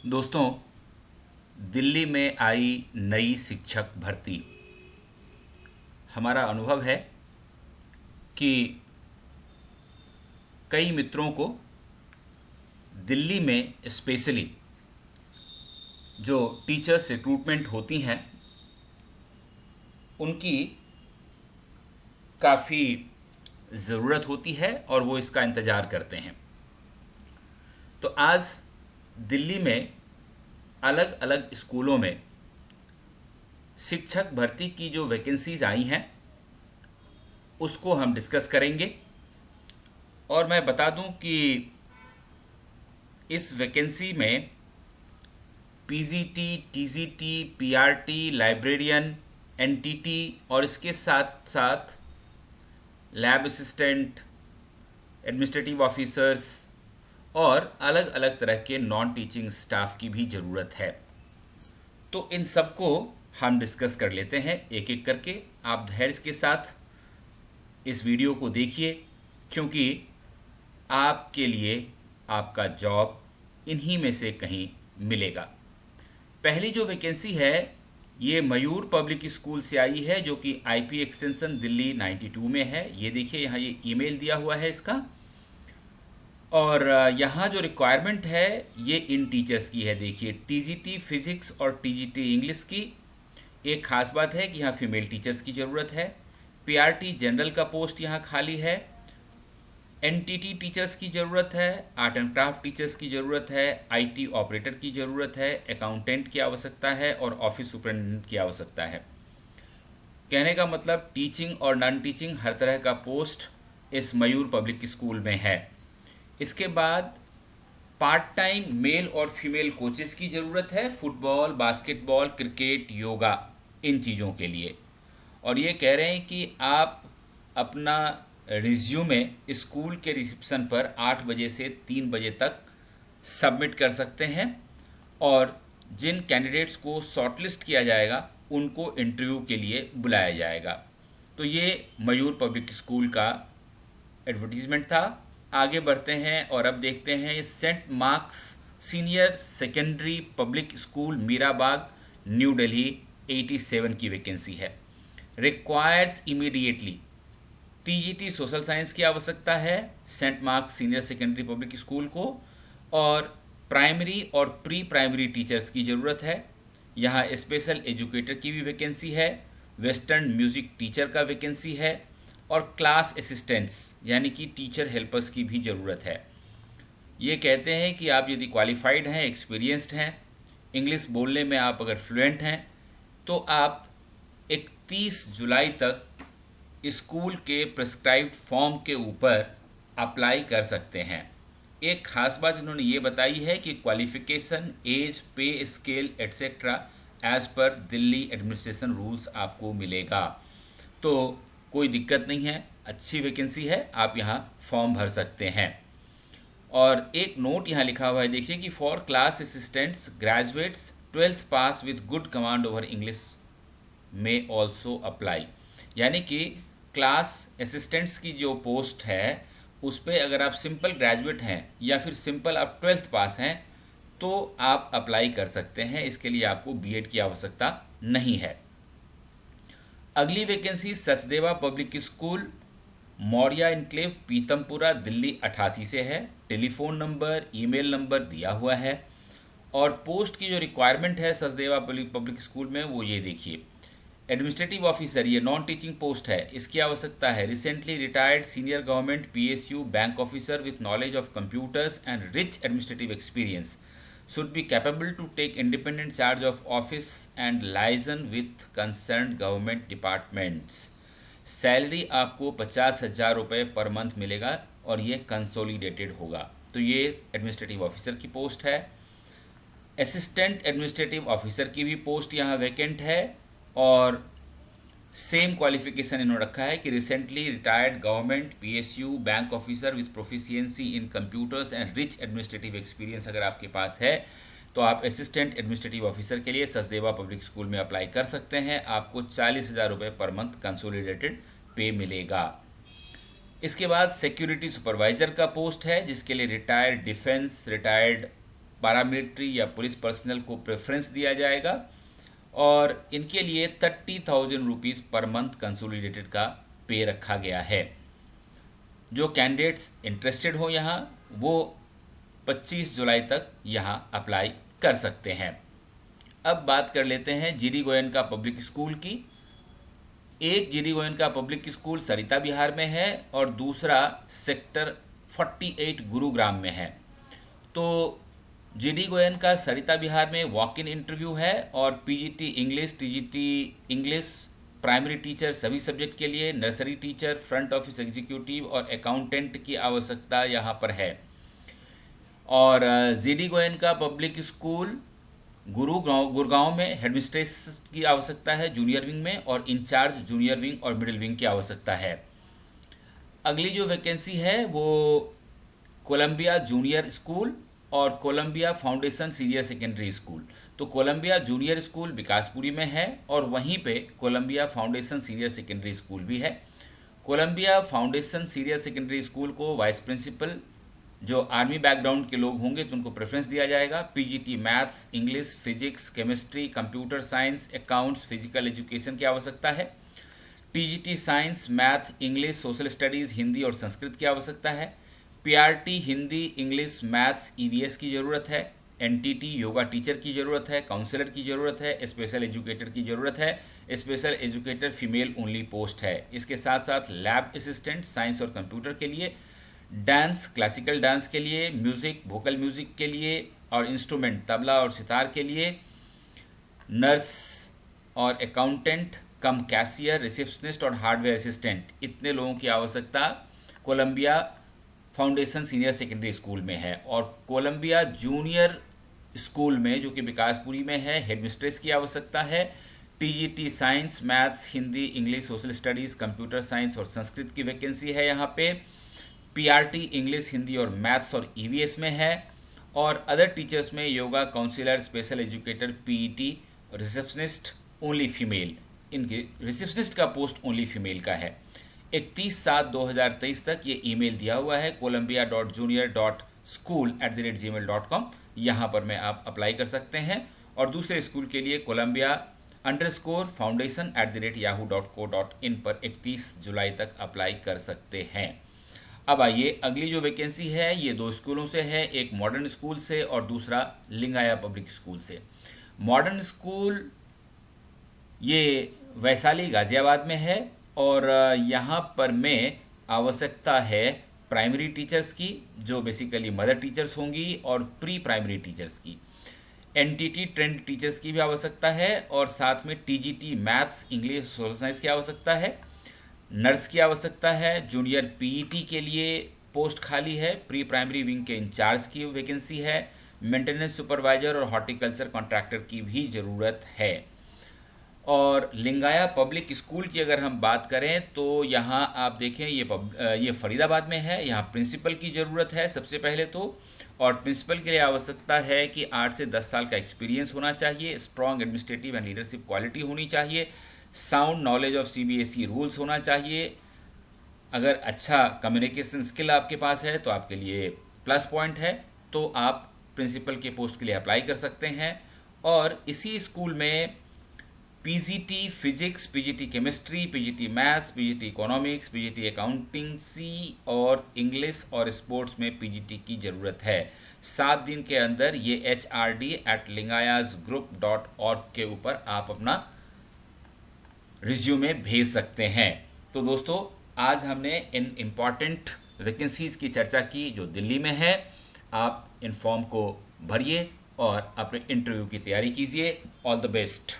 दोस्तों, दिल्ली में आई नई शिक्षक भर्ती। हमारा अनुभव है कि कई मित्रों को दिल्ली में स्पेशली जो टीचर्स रिक्रूटमेंट होती हैं उनकी काफ़ी ज़रूरत होती है और वो इसका इंतज़ार करते हैं। तो आज दिल्ली में अलग अलग स्कूलों में शिक्षक भर्ती की जो वैकेंसीज आई हैं उसको हम डिस्कस करेंगे। और मैं बता दूं कि इस वैकेंसी में PGT, TGT, PRT, librarian, NTT और इसके साथ साथ लैब असिस्टेंट, एडमिनिस्ट्रेटिव ऑफिसर्स और अलग अलग तरह के नॉन टीचिंग स्टाफ की भी ज़रूरत है। तो इन सबको हम डिस्कस कर लेते हैं एक एक करके। आप धैर्य के साथ इस वीडियो को देखिए क्योंकि आपके लिए आपका जॉब इन्हीं में से कहीं मिलेगा। पहली जो वैकेंसी है ये मयूर पब्लिक स्कूल से आई है जो कि आईपी एक्सटेंशन दिल्ली 92 में है। ये देखिए यहाँ ये ईमेल दिया हुआ है इसका। और यहाँ जो रिक्वायरमेंट है ये इन टीचर्स की है। देखिए टीजीटी फिजिक्स और टीजीटी इंग्लिश की। एक खास बात है कि यहाँ फीमेल टीचर्स की ज़रूरत है। पीआरटी जनरल का पोस्ट यहाँ खाली है। एनटीटी टीचर्स की ज़रूरत है। आर्ट एंड क्राफ्ट टीचर्स की ज़रूरत है। आईटी ऑपरेटर की ज़रूरत है। अकाउंटेंट की आवश्यकता है और ऑफिस सुपरिटेंडेंट की आवश्यकता है। कहने का मतलब टीचिंग और नॉन टीचिंग हर तरह का पोस्ट इस मयूर पब्लिक स्कूल में है। इसके बाद पार्ट टाइम मेल और फीमेल कोचेस की ज़रूरत है। फुटबॉल, बास्केटबॉल, क्रिकेट, योगा, इन चीज़ों के लिए। और ये कह रहे हैं कि आप अपना रिज्यूमे स्कूल के रिसेप्शन पर 8 बजे से 3 बजे तक सबमिट कर सकते हैं और जिन कैंडिडेट्स को शॉर्टलिस्ट किया जाएगा उनको इंटरव्यू के लिए बुलाया जाएगा। तो ये मयूर पब्लिक स्कूल का एडवर्टीजमेंट था। आगे बढ़ते हैं और अब देखते हैं Saint Mark's senior secondary public school Mirabagh New Delhi 87 की वैकेंसी है। Requires immediately TGT social science की आवश्यकता है Saint Mark's senior secondary public school को। और प्राइमरी और प्री प्राइमरी टीचर्स की ज़रूरत है। यहाँ स्पेशल एजुकेटर की भी वैकेंसी है। वेस्टर्न म्यूज़िक टीचर का वैकेंसी है और क्लास असिस्टेंट्स यानी कि टीचर हेल्पर्स की भी ज़रूरत है। ये कहते हैं कि आप यदि क्वालिफाइड हैं, एक्सपीरियंस्ड हैं, इंग्लिश बोलने में आप अगर फ्लुएंट हैं तो आप 31 जुलाई तक स्कूल के प्रिस्क्राइब्ड फॉर्म के ऊपर अप्लाई कर सकते हैं। एक खास बात इन्होंने ये बताई है कि qualification, age, pay scale etcetera as per Delhi administration rules आपको मिलेगा। तो कोई दिक्कत नहीं है, अच्छी वैकेंसी है, आप यहाँ फॉर्म भर सकते हैं। और एक नोट यहाँ लिखा हुआ है, देखिए कि for class assistants graduates 12th pass with good command over English में ऑल्सो अप्लाई। यानी कि क्लास असिस्टेंट्स की जो पोस्ट है उस पर अगर आप सिंपल ग्रेजुएट हैं या फिर सिंपल आप 12th पास हैं तो आप अप्लाई कर सकते हैं। इसके लिए आपको बीएड की आवश्यकता नहीं है। अगली vacancy Sachdeva public school Maurya enclave Pitampura Delhi 88 से है। टेलीफोन नंबर, ईमेल नंबर दिया हुआ है। और पोस्ट की जो रिक्वायरमेंट है सचदेवा पब्लिक स्कूल में वो ये देखिए, एडमिनिस्ट्रेटिव ऑफिसर, ये नॉन टीचिंग पोस्ट है, इसकी आवश्यकता है। Recently retired senior government PSU bank officer with knowledge of computers and rich administrative experience should be capable to take independent charge of office and liaison with concerned government departments। Salary आपको 50,000 रुपये per month मिलेगा और ये consolidated होगा। तो ये administrative officer की post है। असिस्टेंट एडमिनिस्ट्रेटिव ऑफिसर की भी पोस्ट यहाँ वैकेंट है और सेम क्वालिफिकेशन इन्होंने रखा है कि recently retired government PSU bank officer with proficiency in computers and rich administrative experience अगर आपके पास है तो आप असिस्टेंट एडमिनिस्ट्रेटिव ऑफिसर के लिए सचदेवा पब्लिक स्कूल में अप्लाई कर सकते हैं। आपको 40,000 रुपये पर मंथ कंसोलिडेटेड पे मिलेगा। इसके बाद सिक्योरिटी सुपरवाइजर का पोस्ट है जिसके लिए रिटायर्ड डिफेंस, रिटायर्ड पारामिलिट्री या पुलिस पर्सनल को प्रेफरेंस दिया जाएगा और इनके लिए 30,000 रुपीज़ पर मंथ कंसोलिडेटेड का पे रखा गया है। जो कैंडिडेट्स इंटरेस्टेड हो यहाँ वो 25 जुलाई तक यहाँ अप्लाई कर सकते हैं। अब बात कर लेते हैं जीडी गोयनका पब्लिक स्कूल की। एक जीडी गोयनका पब्लिक स्कूल सरिता बिहार में है और दूसरा सेक्टर 48 गुरुग्राम में है। तो जीडी गोयनका सरिता बिहार में वॉक इन इंटरव्यू है और PGT English, TGT English, primary teacher सभी सब्जेक्ट के लिए, nursery teacher, front office executive और अकाउंटेंट की आवश्यकता यहाँ पर है। और GD Goenka public school Gurgaon में हेडमिस्ट्रेस की आवश्यकता है जूनियर विंग में, और इंचार्ज जूनियर विंग और मिडिल विंग की आवश्यकता है। अगली जो वैकेंसी है वो कोलंबिया जूनियर स्कूल और Columbia foundation senior secondary school. तो कोलंबिया जूनियर स्कूल विकासपुरी में है और वहीं पे Columbia foundation senior secondary school भी है। Columbia foundation senior secondary school को वाइस प्रिंसिपल जो आर्मी बैकग्राउंड के लोग होंगे तो उनको प्रेफरेंस दिया जाएगा। PGT maths, English, physics, chemistry, computer science, accounts, physical education की आवश्यकता है। TGT science, math, English, social studies, Hindi और संस्कृत की आवश्यकता है। PRT Hindi, English, maths, EVS की ज़रूरत है। एनटीटी योगा टीचर की ज़रूरत है, काउंसलर की ज़रूरत है, स्पेशल एजुकेटर की ज़रूरत है। Special educator female only post है। इसके साथ साथ लैब असिस्टेंट साइंस और कंप्यूटर के लिए, डांस, क्लासिकल डांस के लिए, म्यूज़िक, वोकल म्यूज़िक के लिए और इंस्ट्रूमेंट तबला और सितार के लिए, नर्स और अकाउंटेंट कम कैशियर, रिसेप्शनिस्ट और हार्डवेयर असिस्टेंट, इतने लोगों की आवश्यकता Columbia foundation senior secondary school में है। और कोलंबिया जूनियर स्कूल में जो कि विकासपुरी में है हेडमिस्ट्रेस की आवश्यकता है। TGT science, maths, Hindi, English, social studies, computer science और संस्कृत की वैकेंसी है यहाँ पे। पीआरटी इंग्लिश, हिंदी और मैथ्स और ईवीएस में है। और अदर टीचर्स में yoga, counsellor, special educator, PET, receptionist only female, इनके रिसेप्शनिस्ट का पोस्ट ओनली फीमेल का है। 31/7/2023 तक ये ईमेल दिया हुआ है colambia.junior.school@gmail.com। यहाँ पर में आप अप्लाई कर सकते हैं। और दूसरे स्कूल के लिए columbia_foundation@yahoo.co.in पर 31 जुलाई तक अप्लाई कर सकते हैं। अब आइए अगली जो वैकेंसी है ये दो स्कूलों से है, एक मॉडर्न स्कूल से और दूसरा लिंगाया पब्लिक स्कूल से। मॉडर्न स्कूल ये वैशाली गाजियाबाद में है और यहाँ पर में आवश्यकता है प्राइमरी टीचर्स की जो बेसिकली मदर टीचर्स होंगी और प्री प्राइमरी टीचर्स की। एनटीटी ट्रेंड टीचर्स की भी आवश्यकता है और साथ में TGT maths, English, social science की आवश्यकता है। नर्स की आवश्यकता है। जूनियर पीईटी के लिए पोस्ट खाली है। प्री प्राइमरी विंग के इंचार्ज की वैकेंसी है। मेंटेनेंस सुपरवाइजर और हॉर्टिकल्चर कॉन्ट्रैक्टर की भी ज़रूरत है। और लिंगाया पब्लिक स्कूल की अगर हम बात करें तो यहाँ आप देखें ये फरीदाबाद में है। यहाँ प्रिंसिपल की ज़रूरत है सबसे पहले तो, और प्रिंसिपल के लिए आवश्यकता है कि 8 से 10 साल का एक्सपीरियंस होना चाहिए, strong administrative and leadership quality होनी चाहिए, sound knowledge of CBSE rules होना चाहिए। अगर अच्छा कम्युनिकेशन स्किल आपके पास है तो आपके लिए प्लस पॉइंट है, तो आप प्रिंसिपल के पोस्ट के लिए अप्लाई कर सकते हैं। और इसी स्कूल में PGT physics, PGT chemistry, PGT maths, PGT economics, PGT accountancy और इंग्लिश और स्पोर्ट्स में पीजीटी की ज़रूरत है। 7 दिन के अंदर ये hrd@lingayasgroup.org के ऊपर आप अपना रिज्यूमे भेज सकते हैं। तो दोस्तों आज हमने इन इम्पॉर्टेंट वैकेंसीज़ की चर्चा की जो दिल्ली में है। आप इन फॉर्म को भरिए और अपने इंटरव्यू की तैयारी कीजिए। All the best.